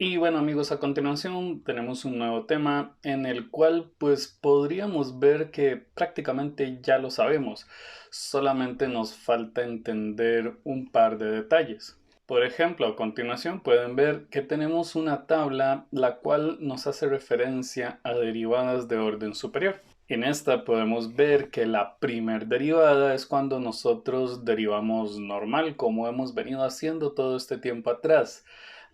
Y bueno amigos, a continuación tenemos un nuevo tema en el cual pues podríamos ver que prácticamente ya lo sabemos, solamente nos falta entender un par de detalles. Por ejemplo, a continuación pueden ver que tenemos una tabla la cual nos hace referencia a derivadas de orden superior. En esta podemos ver que la primer derivada es cuando nosotros derivamos normal, como hemos venido haciendo todo este tiempo atrás.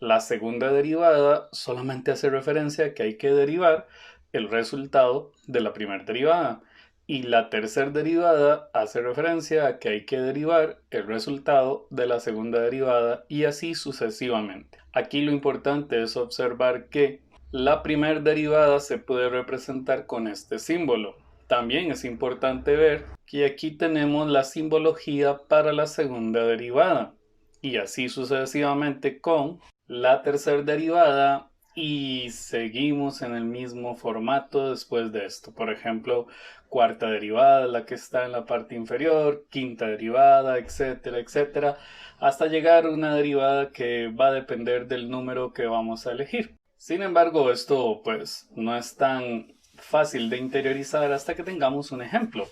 La segunda derivada solamente hace referencia a que hay que derivar el resultado de la primera derivada. Y la tercera derivada hace referencia a que hay que derivar el resultado de la segunda derivada y así sucesivamente. Aquí lo importante es observar que la primera derivada se puede representar con este símbolo. También es importante ver que aquí tenemos la simbología para la segunda derivada y así sucesivamente con la tercera derivada y seguimos en el mismo formato después de esto. Por ejemplo, cuarta derivada, la que está en la parte inferior, quinta derivada, etcétera, etcétera, hasta llegar a una derivada que va a depender del número que vamos a elegir. Sin embargo, esto pues no es tan fácil de interiorizar hasta que tengamos un ejemplo.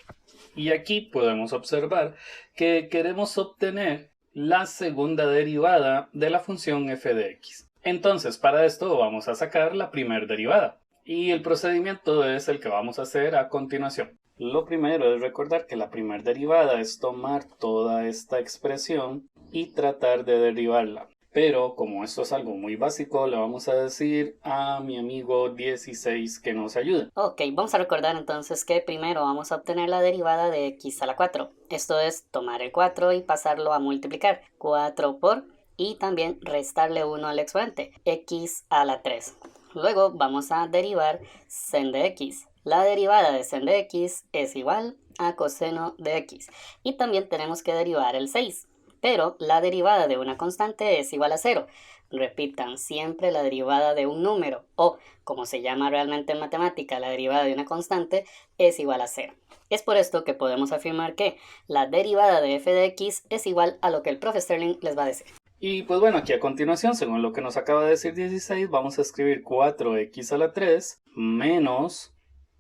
Y aquí podemos observar que queremos obtener la segunda derivada de la función f de x. Entonces, para esto vamos a sacar la primera derivada. Y el procedimiento es el que vamos a hacer a continuación. Lo primero es recordar que la primera derivada es tomar toda esta expresión y tratar de derivarla. Pero como esto es algo muy básico, le vamos a decir a mi amigo 16 que nos ayude. Ok, vamos a recordar entonces que primero vamos a obtener la derivada de x a la 4. Esto es tomar el 4 y pasarlo a multiplicar. 4 por y también restarle 1 al exponente, x a la 3. Luego vamos a derivar sen de x. La derivada de sen de x es igual a coseno de x. Y también tenemos que derivar el 6. Pero la derivada de una constante es igual a 0. Repitan siempre la derivada de un número o, como se llama realmente en matemática, la derivada de una constante es igual a 0. Es por esto que podemos afirmar que la derivada de f de x es igual a lo que el profe Sterling les va a decir. Y pues bueno, aquí a continuación, según lo que nos acaba de decir 16, vamos a escribir 4x a la 3 menos,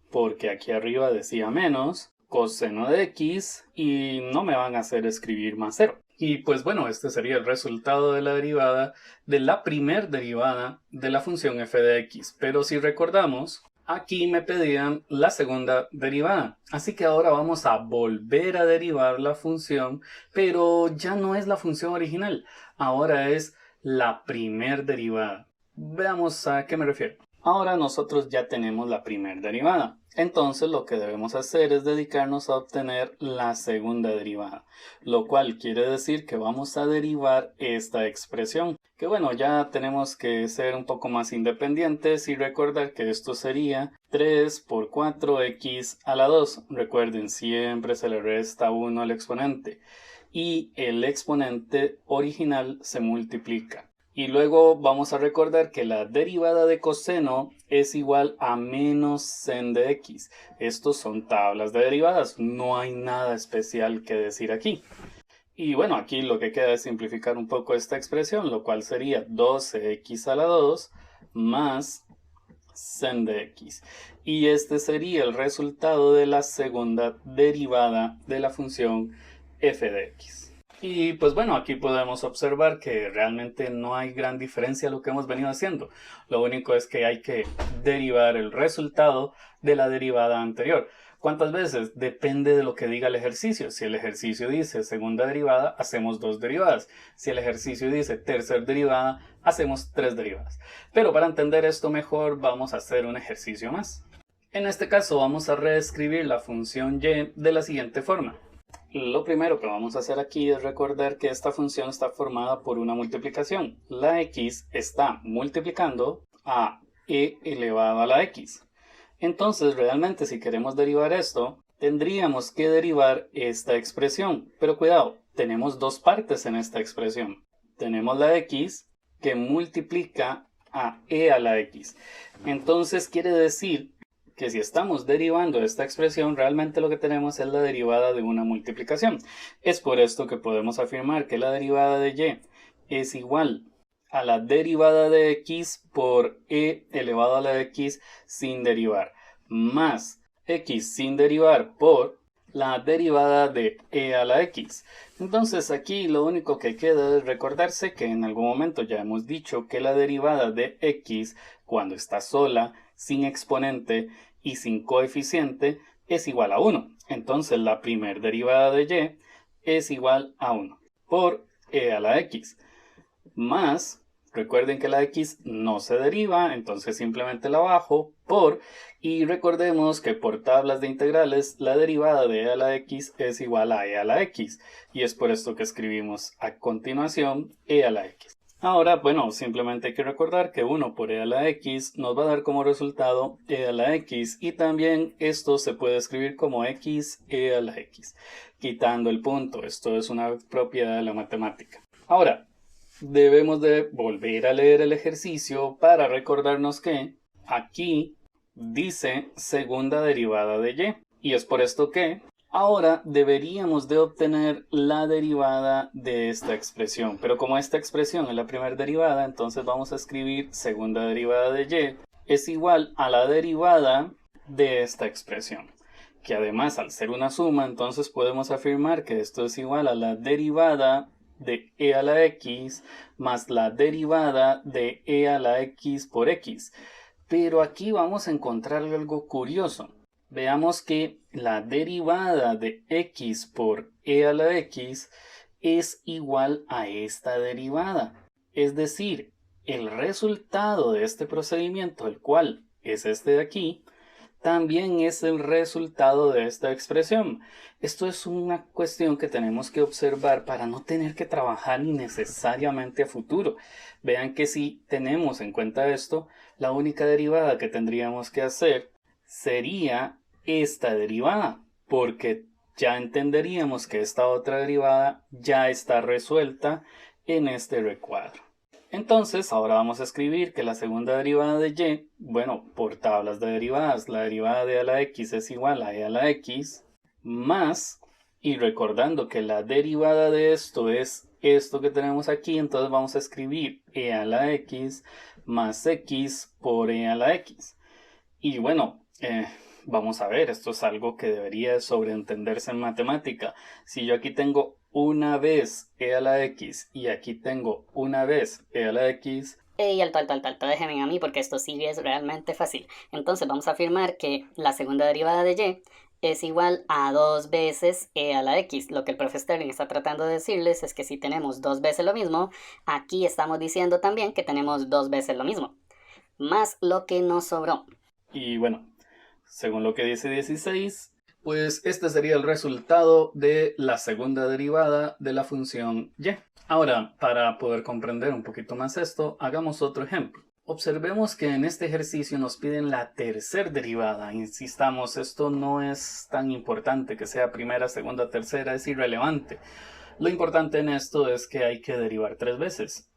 porque aquí arriba decía menos, coseno de x y no me van a hacer escribir más 0. Y pues bueno, este sería el resultado de la derivada de la primer derivada de la función f de x. Pero si recordamos, aquí me pedían la segunda derivada. Así que ahora vamos a volver a derivar la función, pero ya no es la función original. Ahora es la primer derivada. Veamos a qué me refiero. Ahora nosotros ya tenemos la primera derivada. Entonces lo que debemos hacer es dedicarnos a obtener la segunda derivada, lo cual quiere decir que vamos a derivar esta expresión. Que bueno, ya tenemos que ser un poco más independientes y recordar que esto sería 3 por 4x a la 2. Recuerden, siempre se le resta 1 al exponente y el exponente original se multiplica. Y luego vamos a recordar que la derivada de coseno es igual a menos sen de x. Estos son tablas de derivadas, no hay nada especial que decir aquí. Y bueno, aquí lo que queda es simplificar un poco esta expresión, lo cual sería 12x a la 2 más sen de x. Y este sería el resultado de la segunda derivada de la función f de x. Y pues bueno, aquí podemos observar que realmente no hay gran diferencia a lo que hemos venido haciendo. Lo único es que hay que derivar el resultado de la derivada anterior. ¿Cuántas veces? Depende de lo que diga el ejercicio. Si el ejercicio dice segunda derivada, hacemos 2 derivadas. Si el ejercicio dice tercera derivada, hacemos 3 derivadas. Pero para entender esto mejor, vamos a hacer un ejercicio más. En este caso vamos a reescribir la función y de la siguiente forma. Lo primero que vamos a hacer aquí es recordar que esta función está formada por una multiplicación. La x está multiplicando a e elevado a la x. Entonces, realmente si queremos derivar esto, tendríamos que derivar esta expresión. Pero cuidado, tenemos dos partes en esta expresión. Tenemos la x que multiplica a e a la x. Entonces quiere decir que si estamos derivando esta expresión, realmente lo que tenemos es la derivada de una multiplicación. Es por esto que podemos afirmar que la derivada de y es igual a la derivada de x por e elevado a la x sin derivar, más x sin derivar por la derivada de e a la x. Entonces aquí lo único que queda es recordarse que en algún momento ya hemos dicho que la derivada de x cuando está sola, sin exponente y sin coeficiente es igual a 1. Entonces la primer derivada de y es igual a 1 por e a la x, más, recuerden que la x no se deriva, entonces simplemente la bajo por, y recordemos que por tablas de integrales la derivada de e a la x es igual a e a la x, y es por esto que escribimos a continuación e a la x. Ahora, bueno, simplemente hay que recordar que 1 por e a la x nos va a dar como resultado e a la x, y también esto se puede escribir como x e a la x, quitando el punto. Esto es una propiedad de la matemática. Ahora, debemos de volver a leer el ejercicio para recordarnos que aquí dice segunda derivada de y es por esto que ahora deberíamos de obtener la derivada de esta expresión, pero como esta expresión es la primera derivada, entonces vamos a escribir segunda derivada de y es igual a la derivada de esta expresión, que además al ser una suma, entonces podemos afirmar que esto es igual a la derivada de e a la x más la derivada de e a la x por x. Pero aquí vamos a encontrar algo curioso. Veamos que la derivada de x por e a la x es igual a esta derivada. Es decir, el resultado de este procedimiento, el cual es este de aquí, también es el resultado de esta expresión. Esto es una cuestión que tenemos que observar para no tener que trabajar innecesariamente a futuro. Vean que si tenemos en cuenta esto, la única derivada que tendríamos que hacer sería esta derivada, porque ya entenderíamos que esta otra derivada ya está resuelta en este recuadro. Entonces, ahora vamos a escribir que la segunda derivada de y, bueno, por tablas de derivadas, la derivada de e a la x es igual a e a la x, más, y recordando que la derivada de esto es esto que tenemos aquí, entonces vamos a escribir e a la x más x por e a la x. Y bueno, vamos a ver, esto es algo que debería sobreentenderse en matemática. Si yo aquí tengo una vez e a la x y aquí tengo una vez e a la x. Y alto, déjenme a mí porque esto sí es realmente fácil. Entonces vamos a afirmar que la segunda derivada de y es igual a 2 veces e a la x. Lo que el profe Sterling está tratando de decirles es que si tenemos 2 veces lo mismo, aquí estamos diciendo también que tenemos 2 veces lo mismo, más lo que nos sobró. Y bueno, según lo que dice 16, pues este sería el resultado de la segunda derivada de la función y. Ahora, para poder comprender un poquito más esto, hagamos otro ejemplo. Observemos que en este ejercicio nos piden la tercera derivada. Insistamos, esto no es tan importante que sea primera, segunda, tercera, es irrelevante. Lo importante en esto es que hay que derivar 3 veces.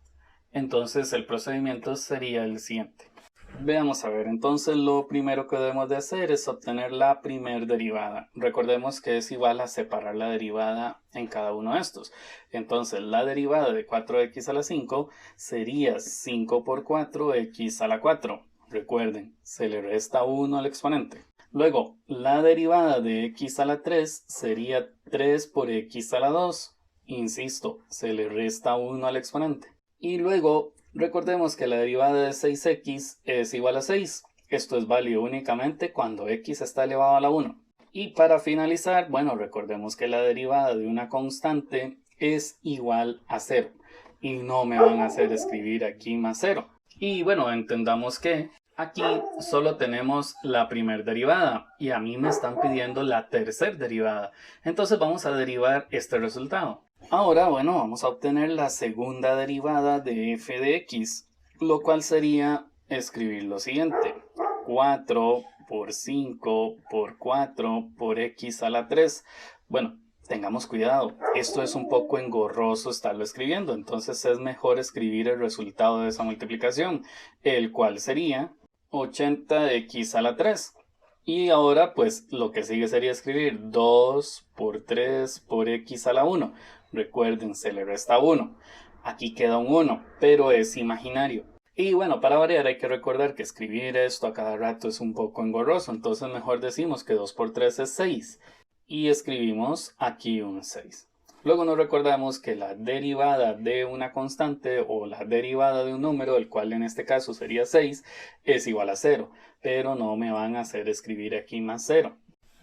Entonces el procedimiento sería el siguiente. Veamos a ver, entonces lo primero que debemos de hacer es obtener la primer derivada. Recordemos que es igual a separar la derivada en cada uno de estos. Entonces la derivada de 4x a la 5 sería 5 por 4x a la 4. Recuerden, se le resta 1 al exponente. Luego, la derivada de x a la 3 sería 3 por x a la 2. Insisto, se le resta 1 al exponente. Y luego, recordemos que la derivada de 6x es igual a 6. Esto es válido únicamente cuando x está elevado a la 1. Y para finalizar, bueno, recordemos que la derivada de una constante es igual a 0. Y no me van a hacer escribir aquí más 0. Y bueno, entendamos que aquí solo tenemos la primera derivada y a mí me están pidiendo la tercera derivada. Entonces vamos a derivar este resultado. Ahora, bueno, vamos a obtener la segunda derivada de f de x, lo cual sería escribir lo siguiente. 4 por 5 por 4 por x a la 3. Bueno, tengamos cuidado, esto es un poco engorroso estarlo escribiendo, entonces es mejor escribir el resultado de esa multiplicación, el cual sería 80x a la 3. Y ahora pues lo que sigue sería escribir 2 por 3 por x a la 1. Recuerden, se le resta 1. Aquí queda un 1, pero es imaginario. Y bueno, para variar hay que recordar que escribir esto a cada rato es un poco engorroso, entonces mejor decimos que 2 por 3 es 6 y escribimos aquí un 6. Luego nos recordamos que la derivada de una constante o la derivada de un número, el cual en este caso sería 6, es igual a 0, pero no me van a hacer escribir aquí más 0.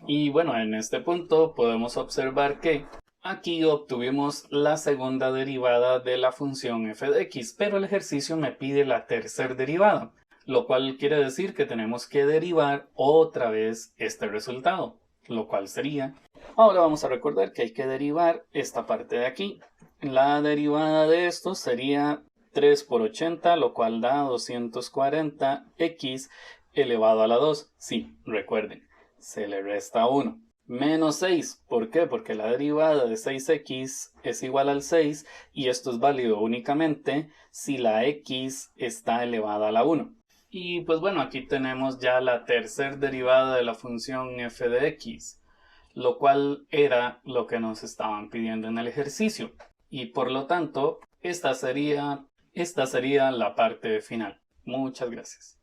Y bueno, en este punto podemos observar que aquí obtuvimos la segunda derivada de la función f de x, pero el ejercicio me pide la tercera derivada, lo cual quiere decir que tenemos que derivar otra vez este resultado, lo cual sería... Ahora vamos a recordar que hay que derivar esta parte de aquí. La derivada de esto sería 3 por 80, lo cual da 240x elevado a la 2. Sí, recuerden, se le resta 1. Menos 6. ¿Por qué? Porque la derivada de 6x es igual al 6 y esto es válido únicamente si la x está elevada a la 1. Y pues bueno, aquí tenemos ya la tercera derivada de la función f de x, lo cual era lo que nos estaban pidiendo en el ejercicio. Y por lo tanto, esta sería la parte final. Muchas gracias.